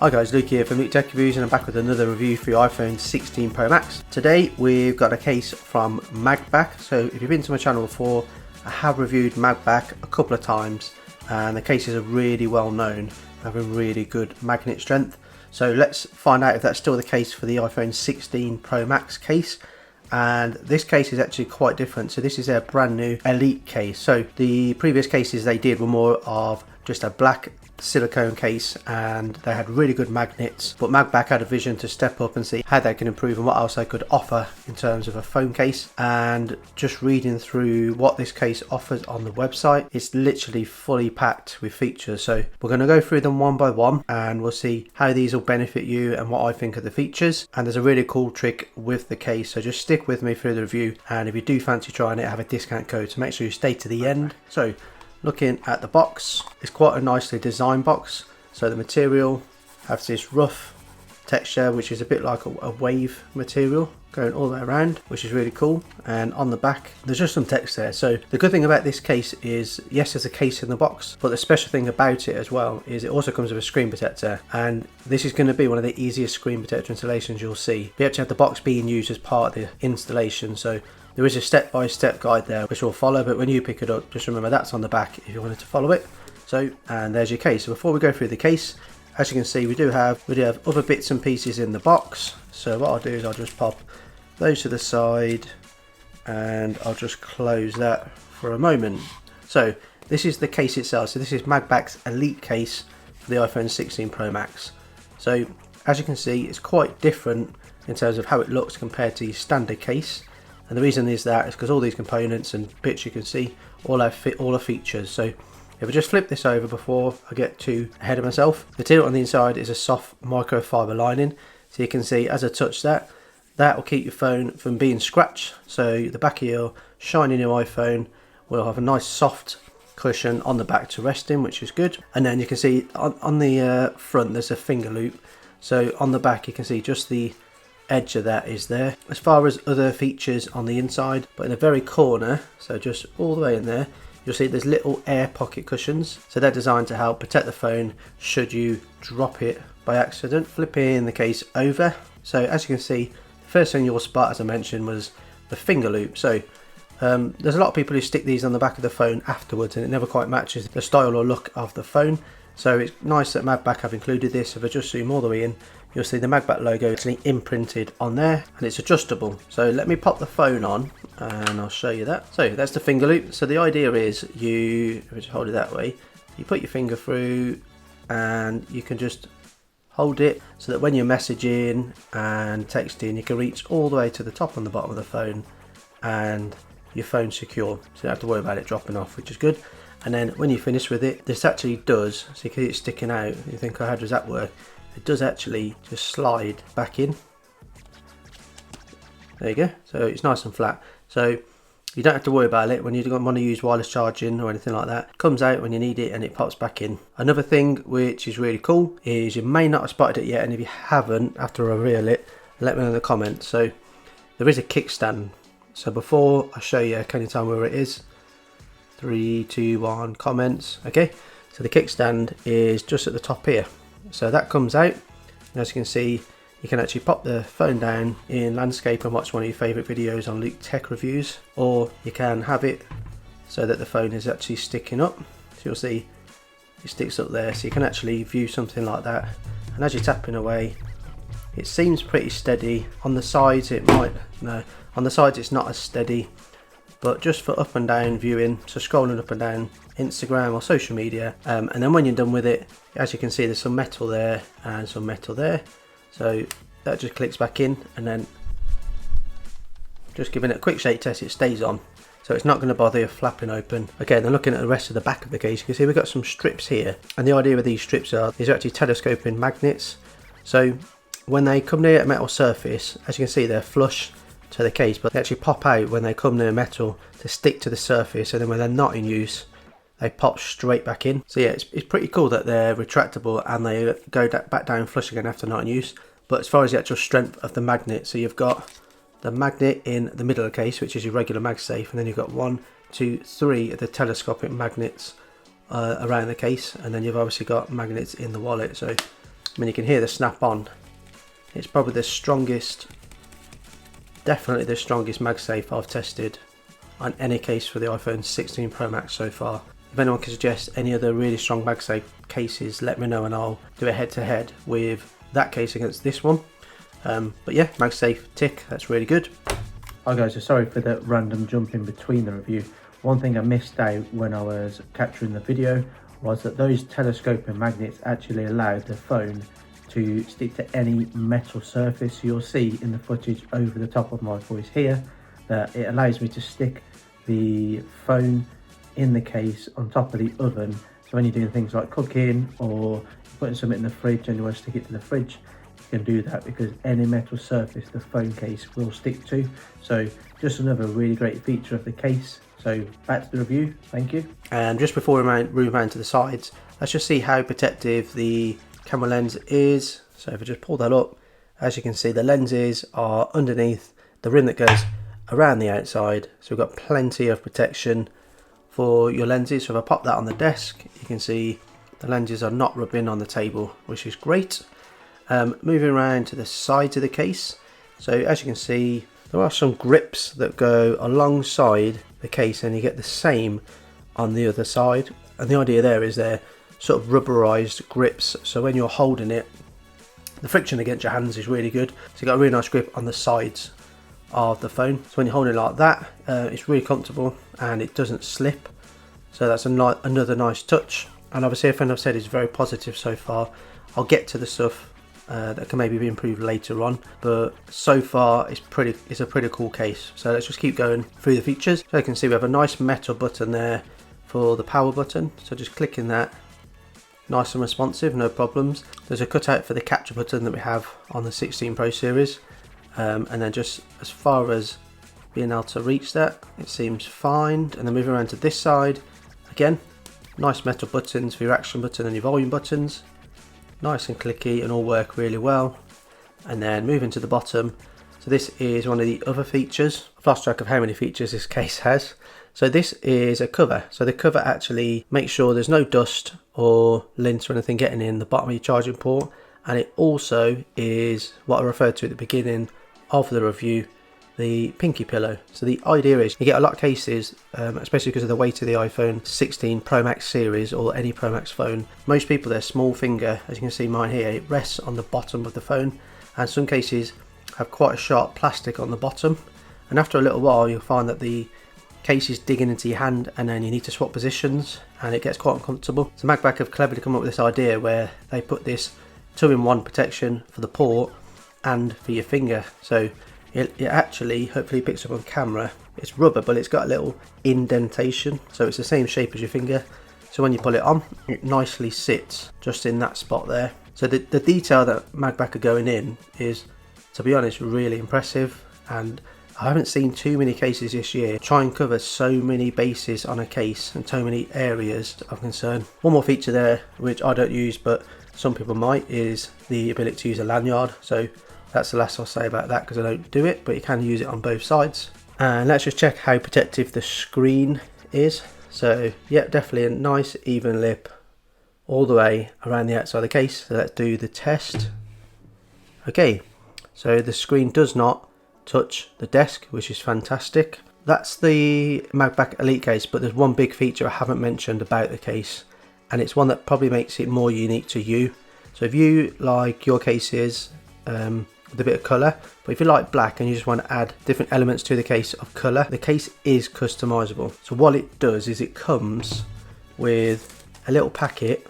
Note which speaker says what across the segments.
Speaker 1: Hi guys, Luke here from Luke Tech Reviews, and I'm back with another review for your iPhone 16 Pro Max. Today we've got a case from MagBak. So if you've been to my channel before, I have reviewed MagBak a couple of times, and the cases are really well known, having really good magnet strength. So let's find out if that's still the case for the iPhone 16 Pro Max case. And this case is actually quite different. So this is a brand new Elite case. So the previous cases they did were more of just a black silicone case, and they had really good magnets, but MagBak had a vision to step up and see how they can improve and what else they could offer in terms of a phone case. And just reading through what this case offers on the website, it's literally fully packed with features. So we're going to go through them one by one, and we'll see how these will benefit you and what I think of the features. And there's a really cool trick with the case, so just stick with me through the review, and if you do fancy trying it, I have a discount code, so make sure you stay to the end. So looking at the box, it's quite a nicely designed box. So the material has this rough texture, which is a bit like a wave material going all the way around, which is really cool. And on the back there's just some text there. So the good thing about this case is, yes, there's a case in the box, but the special thing about it as well is it also comes with a screen protector, and this is going to be one of the easiest screen protector installations you'll see. We actually have the box being used as part of the installation, so there is a step-by-step guide there which we'll follow, but when you pick it up, just remember that's on the back if you wanted to follow it. So, and there's your case. So before we go through the case, as you can see, we do have other bits and pieces in the box. So what I'll do is I'll just pop those to the side, and I'll just close that for a moment. So this is the case itself. So this is MagBak's Elite case for the iPhone 16 Pro Max. So as you can see, it's quite different in terms of how it looks compared to your standard case. And the reason is because all these components and bits you can see all have all the features. So if I just flip this over before I get too ahead of myself, the material on the inside is a soft microfiber lining. So you can see as I touch that, that will keep your phone from being scratched. So the back of your shiny new iPhone will have a nice soft cushion on the back to rest in, which is good. And then you can see on the front there's a finger loop. So on the back you can see just the edge of that is there. As far as other features on the inside, but in the very corner, so just all the way in there, you'll see there's little air pocket cushions. So they're designed to help protect the phone should you drop it by accident. Flipping the case over, so as you can see, the first thing you'll spot, as I mentioned, was the finger loop. So there's a lot of people who stick these on the back of the phone afterwards, and it never quite matches the style or look of the phone. So it's nice that MagBak have included this. If I just zoom all the way in, you'll see the MagBak logo actually imprinted on there, and it's adjustable. So let me pop the phone on and I'll show you that. So that's the finger loop. So the idea is if you just hold it that way, you put your finger through and you can just hold it so that when you're messaging and texting, you can reach all the way to the top and the bottom of the phone, and your phone's secure. So you don't have to worry about it dropping off, which is good. And then when you finish with it, this actually does, so you can see it sticking out. You think, oh, how does that work? It does actually just slide back in. There you go. So it's nice and flat. So you don't have to worry about it when you don't want to use wireless charging or anything like that. It comes out when you need it and it pops back in. Another thing which is really cool is you may not have spotted it yet, and if you haven't, after I reveal it, let me know in the comments. So there is a kickstand. So before I show you, can you tell me where it is? 3, 2, 1, comments. Okay, so the kickstand is just at the top here. So that comes out, and as you can see, you can actually pop the phone down in landscape and watch one of your favourite videos on Luke Tech Reviews, or you can have it so that the phone is actually sticking up. So you'll see it sticks up there, so you can actually view something like that. And as you're tapping away, it seems pretty steady. On the sides it might, no, on the sides it's not as steady. But just for up and down viewing, so scrolling up and down Instagram or social media, and then when you're done with it, as you can see, there's some metal there and some metal there. So that just clicks back in, and then just giving it a quick shake test, it stays on. So it's not going to bother you flapping open. Okay, then looking at the rest of the back of the case, you can see we've got some strips here. And the idea with these strips are, these are actually telescoping magnets. So when they come near a metal surface, as you can see, they're flush to the case, but they actually pop out when they come near metal to stick to the surface, and then when they're not in use, they pop straight back in. So yeah, it's pretty cool that they're retractable and they go back down flush again after not in use. But as far as the actual strength of the magnet, so you've got the magnet in the middle of the case, which is your regular MagSafe, and then you've got 1, 2, 3 of the telescopic magnets around the case, and then you've obviously got magnets in the wallet. So I mean, you can hear the snap on. It's probably the strongest, definitely the strongest MagSafe I've tested on any case for the iPhone 16 Pro Max so far. If anyone can suggest any other really strong MagSafe cases, let me know and I'll do a head-to-head with that case against this one. But yeah, MagSafe tick, that's really good. Hi guys, so sorry for the random jump in between the review. One thing I missed out when I was capturing the video was that those telescoping magnets actually allowed the phone to stick to any metal surface. You'll see in the footage over the top of my voice here that it allows me to stick the phone in the case on top of the oven. So when you're doing things like cooking or putting something in the fridge and you want to stick it to the fridge, you can do that because any metal surface the phone case will stick to. So just another really great feature of the case. So back to the review, thank you. And just before we move around to the sides, let's just see how protective the camera lens is. So if I just pull that up, as you can see the lenses are underneath the rim that goes around the outside. So we've got plenty of protection for your lenses. So if I pop that on the desk, you can see the lenses are not rubbing on the table, which is great. Moving around to the sides of the case, so as you can see there are some grips that go alongside the case and you get the same on the other side, and the idea there is they're sort of rubberized grips, so when you're holding it the friction against your hands is really good. So you've got a really nice grip on the sides of the phone, so when you're holding it like that it's really comfortable and it doesn't slip, so that's another nice touch. And obviously everything I've said is very positive so far. I'll get to the stuff that can maybe be improved later on, but so far it's a pretty cool case. So let's just keep going through the features. So you can see we have a nice metal button there for the power button, so just clicking that, nice and responsive, no problems. There's a cutout for the capture button that we have on the 16 Pro series, and then just as far as being able to reach that, it seems fine. And then moving around to this side, again, nice metal buttons for your action button and your volume buttons, nice and clicky and all work really well. And then moving to the bottom, so this is one of the other features. I've lost track of how many features this case has. So this is a cover, so the cover actually makes sure there's no dust or lint or anything getting in the bottom of your charging port, and it also is what I referred to at the beginning of the review, the pinky pillow. So the idea is you get a lot of cases, especially because of the weight of the iPhone 16 Pro Max series or any Pro Max phone. Most people, their small finger, as you can see mine here, it rests on the bottom of the phone, and some cases have quite a sharp plastic on the bottom, and after a little while you'll find that the case is digging into your hand and then you need to swap positions and it gets quite uncomfortable. So MagBak have cleverly come up with this idea where they put this 2-in-1 protection for the port and for your finger. So it actually hopefully picks up on camera. It's rubber, but it's got a little indentation, so it's the same shape as your finger. So when you pull it on, it nicely sits just in that spot there. So the detail that MagBak are going in is, to be honest, really impressive, and I haven't seen too many cases this year try and cover so many bases on a case and so many areas of concern. One more feature there, which I don't use but some people might, is the ability to use a lanyard. So that's the last I'll say about that because I don't do it, but you can use it on both sides. And let's just check how protective the screen is. So yeah, definitely a nice even lip all the way around the outside of the case. So let's do the test. Okay, so the screen does not touch the desk, which is fantastic. That's the MagBak Elite case, but there's one big feature I haven't mentioned about the case, and it's one that probably makes it more unique to you. So if you like your cases with a bit of colour, but if you like black and you just want to add different elements to the case of colour, the case is customizable. So what it does is it comes with a little packet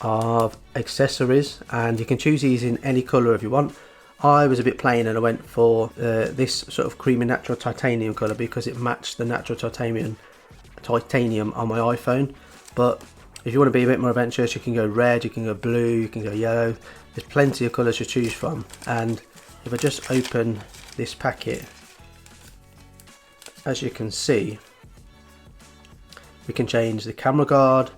Speaker 1: of accessories, and you can choose these in any colour if you want. I was a bit plain and I went for this sort of creamy natural titanium colour because it matched the natural titanium on my iPhone. But if you want to be a bit more adventurous, you can go red, you can go blue, you can go yellow. There's plenty of colours to choose from. And if I just open this packet, as you can see, we can change the camera guard,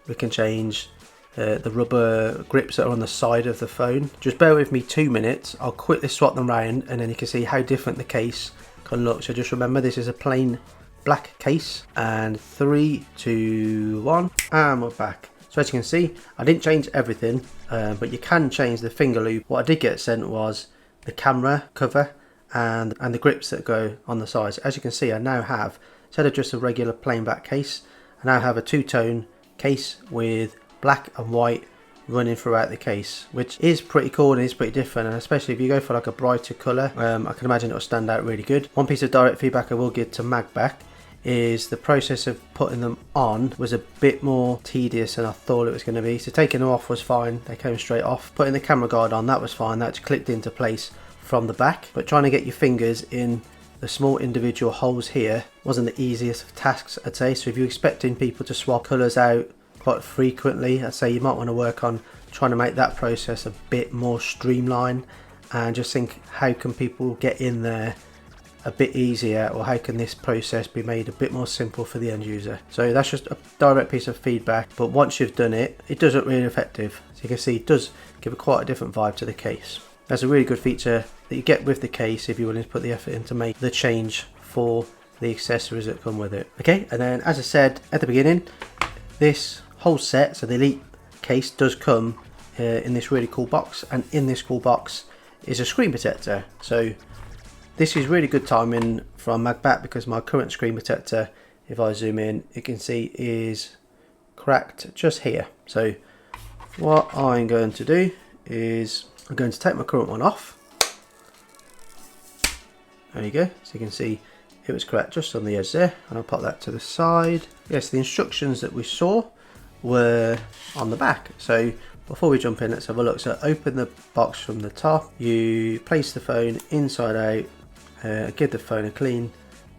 Speaker 1: we can change the rubber grips that are on the side of the phone. Just bear with me 2 minutes, I'll quickly swap them around and then you can see how different the case can look. So just remember, this is a plain black case, and 3, 2, 1, and we're back. So as you can see, I didn't change everything, but you can change the finger loop. What I did get sent was the camera cover and the grips that go on the sides. As you can see, I now have, instead of just a regular plain back case, I now have a two-tone case with black and white running throughout the case, which is pretty cool and is pretty different, and especially if you go for like a brighter colour, I can imagine it'll stand out really good. One piece of direct feedback I will give to MagBak is the process of putting them on was a bit more tedious than I thought it was going to be. So taking them off was fine, they came straight off. Putting the camera guard on, that was fine, that's clicked into place from the back, but trying to get your fingers in the small individual holes here wasn't the easiest of tasks, I'd say. So if you're expecting people to swap colours out quite frequently, I'd say you might want to work on trying to make that process a bit more streamlined, and just think, how can people get in there a bit easier, or how can this process be made a bit more simple for the end user? So that's just a direct piece of feedback, but once you've done it, it does look really effective. So you can see it does give quite a different vibe to the case. That's a really good feature that you get with the case if you're willing to put the effort in to make the change for the accessories that come with it. Okay, and then as I said at the beginning, this whole set, so the Elite case, does come in this really cool box, and in this cool box is a screen protector. So this is really good timing from MagBak, because my current screen protector, if I zoom in, you can see is cracked just here. So what I'm going to do is I'm going to take my current one off. There you go, so you can see it was cracked just on the edge there, and I'll pop that to the side. Yes, the instructions that we saw were on the back. So before we jump in, let's have a look. So open the box from the top, you place the phone inside out, give the phone a clean,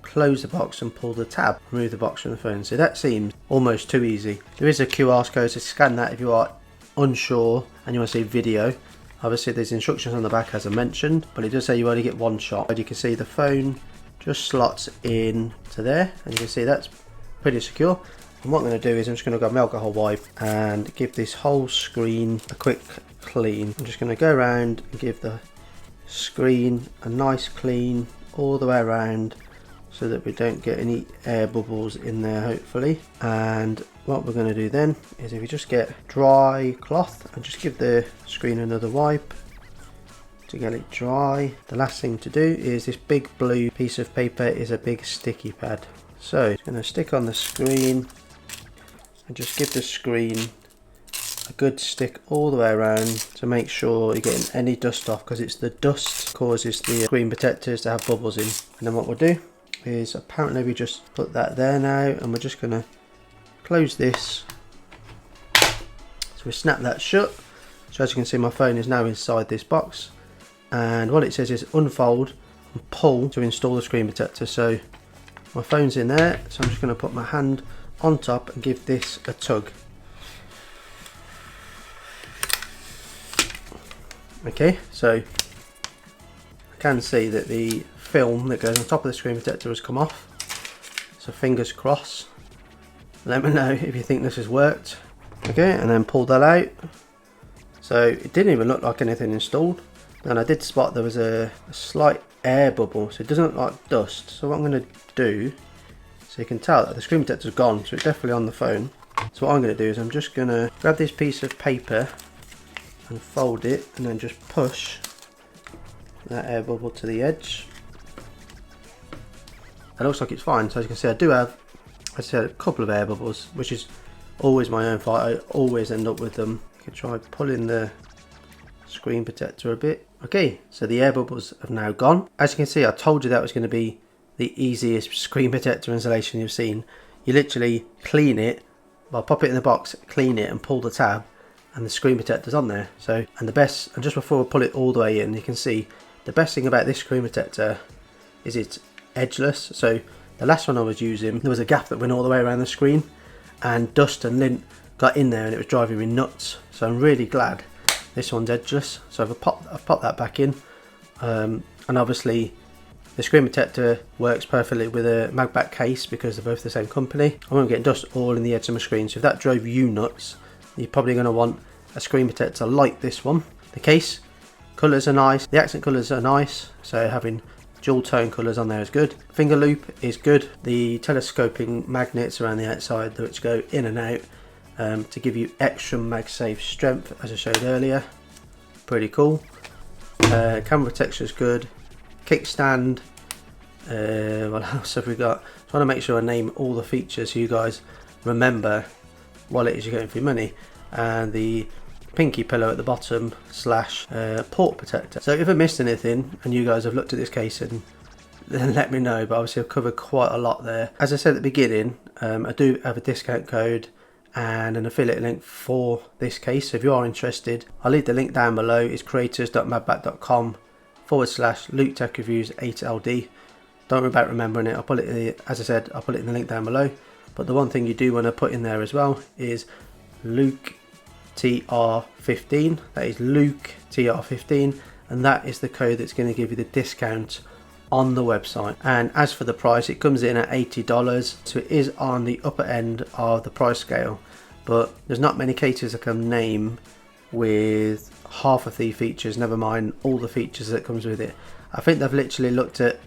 Speaker 1: close the box and pull the tab, remove the box from the phone. So that seems almost too easy. There is a QR code, so scan that if you are unsure and you want to see video. Obviously there's instructions on the back as I mentioned, but it does say you only get one shot. But you can see the phone just slots in to there, and you can see that's pretty secure. And what I'm going to do is I'm just going to grab my alcohol wipe and give this whole screen a quick clean. I'm just going to go around and give the screen a nice clean all the way around, so that we don't get any air bubbles in there, hopefully. And what we're going to do then is, if you just get dry cloth and just give the screen another wipe to get it dry. The last thing to do is, this big blue piece of paper is a big sticky pad, so it's going to stick on the screen and just give the screen a good stick all the way around to make sure you're getting any dust off, because it's the dust causes the screen protectors to have bubbles in. And then what we'll do is, apparently we just put that there now, and we're just going to close this. So we snap that shut. So as you can see, my phone is now inside this box, and what it says is unfold and pull to install the screen protector. So my phone's in there, so I'm just going to put my hand on top and give this a tug. Okay, so I can see that the film that goes on top of the screen protector has come off, so fingers crossed. Let me know if you think this has worked. Okay, and then pull that out. So it didn't even look like anything installed, and I did spot there was a slight air bubble, so it doesn't look like dust. So what I'm going to do, so you can tell that the screen protector is gone, so it's definitely on the phone. So what I'm going to do is, I'm just going to grab this piece of paper and fold it, and then just push that air bubble to the edge. It looks like it's fine. So as you can see, I do have, as I said, a couple of air bubbles, which is always my own fault. I always end up with them. You can try pulling the screen protector a bit. Okay, so the air bubbles have now gone. As you can see, I told you that was going to be the easiest screen protector installation you've seen. You literally clean it, well, pop it in the box, clean it and pull the tab, and the screen protector's on there. So, and the best, and just before we pull it all the way in, you can see the best thing about this screen protector is it's edgeless. So the last one I was using, there was a gap that went all the way around the screen, and dust and lint got in there and it was driving me nuts. So I'm really glad this one's edgeless. So I've popped that back in, and obviously the screen protector works perfectly with a MagBak case because they're both the same company. I won't get dust all in the edge of my screen, so if that drove you nuts, you're probably going to want a screen protector like this one. The case colours are nice, the accent colours are nice, so having dual tone colours on there is good. Finger loop is good. The telescoping magnets around the outside which go in and out to give you extra MagSafe strength, as I showed earlier. Pretty cool. Camera protection is good. Kickstand. What else have we got? Trying to make sure I name all the features so you guys remember what it is you're getting for your money. And the pinky pillow at the bottom slash port protector. So if I missed anything and you guys have looked at this case, and then let me know, but obviously I've covered quite a lot there. As I said at the beginning, I do have a discount code and an affiliate link for this case, so if you are interested, I'll leave the link down below. It's creators.magbak.com/LukeTechReviews8LD. Don't worry about remembering it. I'll put it, as I said, I'll put it in the link down below. But the one thing you do want to put in there as well is Luke TR15. That is Luke TR15, and that is the code that's going to give you the discount on the website. And as for the price, it comes in at $80, so it is on the upper end of the price scale, but there's not many cases I can name with half of the features, never mind all the features that comes with it. I think they've literally looked at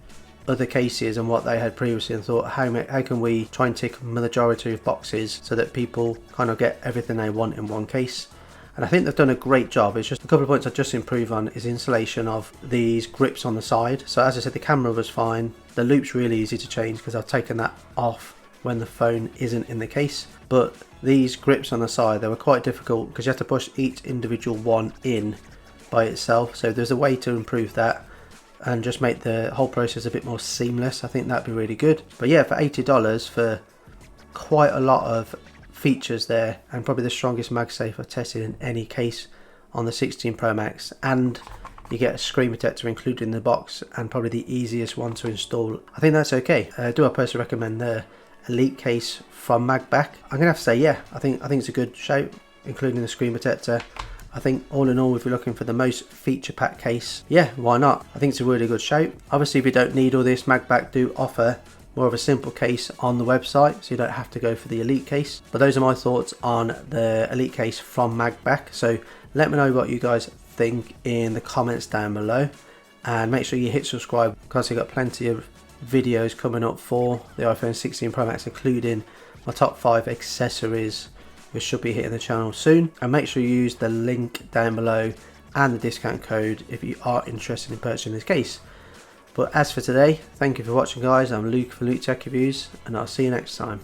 Speaker 1: other cases and what they had previously and thought, how can we try and tick majority of boxes so that people kind of get everything they want in one case. And I think they've done a great job. It's just a couple of points I'd just improve on is installation of these grips on the side. So as I said, the camera was fine. The loop's really easy to change because I've taken that off when the phone isn't in the case. But these grips on the side, they were quite difficult because you have to push each individual one in by itself. So there's a way to improve that and just make the whole process a bit more seamless. I think that'd be really good. But yeah, for $80 for quite a lot of features there, and probably the strongest MagSafe I've tested in any case on the 16 Pro Max, and you get a screen protector included in the box, and probably the easiest one to install. I think that's okay. Do I personally recommend the Elite case from MagBak? I'm gonna have to say yeah, I think it's a good shout, including the screen protector. I think all in all, if you're looking for the most feature packed case, yeah, why not? I think it's a really good shout. Obviously, if you don't need all this, MagBak do offer more of a simple case on the website, so you don't have to go for the Elite case. But those are my thoughts on the Elite case from MagBak. So let me know what you guys think in the comments down below, and make sure you hit subscribe because I've got plenty of videos coming up for the iPhone 16 Pro Max, including my top 5 accessories, which should be hitting the channel soon. And make sure you use the link down below and the discount code if you are interested in purchasing this case. But as for today, thank you for watching guys. I'm Luke for Luke Tech Reviews, and I'll see you next time.